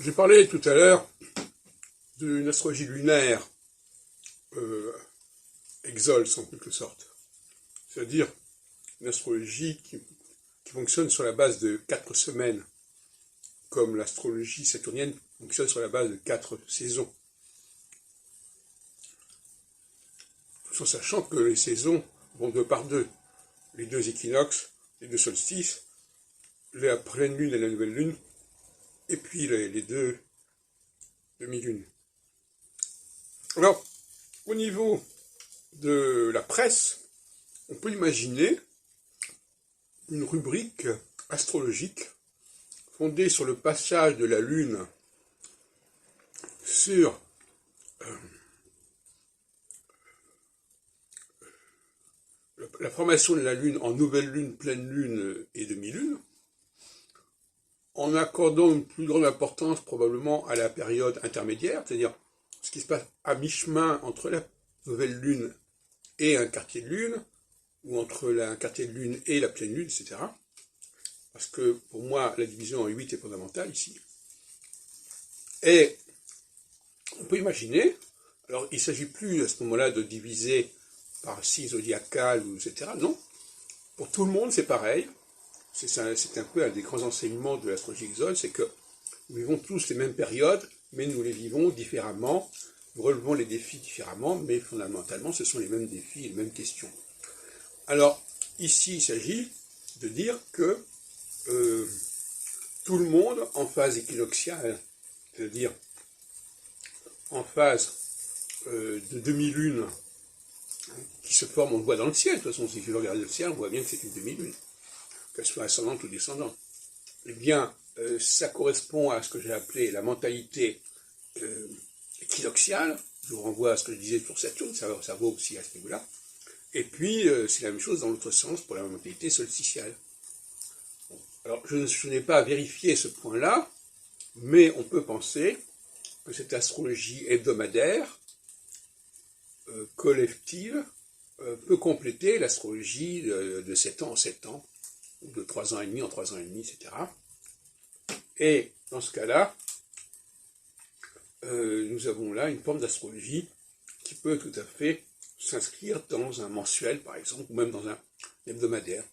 J'ai parlé tout à l'heure d'une astrologie lunaire exolse en quelque sorte, c'est-à-dire une astrologie qui fonctionne sur la base de 4 semaines, comme l'astrologie saturnienne fonctionne sur la base de 4 saisons. Tout en sachant que les saisons vont 2 par 2, les 2 équinoxes, les 2 solstices, la pleine lune et la nouvelle lune, et puis les 2 demi-lunes. Alors, au niveau de la presse, on peut imaginer une rubrique astrologique fondée sur le passage de la Lune sur la formation de la Lune en nouvelle Lune, pleine Lune et demi-Lune, en accordant une plus grande importance probablement à la période intermédiaire, c'est-à-dire ce qui se passe à mi-chemin entre la nouvelle Lune et un quartier de Lune, ou entre un quartier de Lune et la pleine Lune, etc. Parce que pour moi, la division en 8 est fondamentale ici. Et on peut imaginer, alors il ne s'agit plus à ce moment-là de diviser par 6 zodiacales, etc. Non, pour tout le monde c'est pareil. C'est un peu un des grands enseignements de l'astrologie exode, c'est que nous vivons tous les mêmes périodes, mais nous les vivons différemment, nous relevons les défis différemment, mais fondamentalement ce sont les mêmes défis et les mêmes questions. Alors, ici il s'agit de dire que tout le monde en phase équinoxiale, c'est-à-dire en phase de demi-lune, qui se forme, on le voit dans le ciel, de toute façon, si je regarde le ciel, on voit bien que c'est une demi-lune, qu'elle soit ascendante ou descendante. Eh bien, ça correspond à ce que j'ai appelé la mentalité équinoxiale. Je vous renvoie à ce que je disais sur Saturne, ça vaut aussi à ce niveau-là. Et puis, c'est la même chose dans l'autre sens pour la mentalité solsticiale. Bon. Alors, je n'ai pas vérifié ce point-là, mais on peut penser que cette astrologie hebdomadaire, collective, peut compléter l'astrologie de 7 ans en 7 ans, ou de 3 ans et demi en 3 ans et demi, etc. Et dans ce cas-là, nous avons là une forme d'astrologie qui peut tout à fait s'inscrire dans un mensuel, par exemple, ou même dans un hebdomadaire.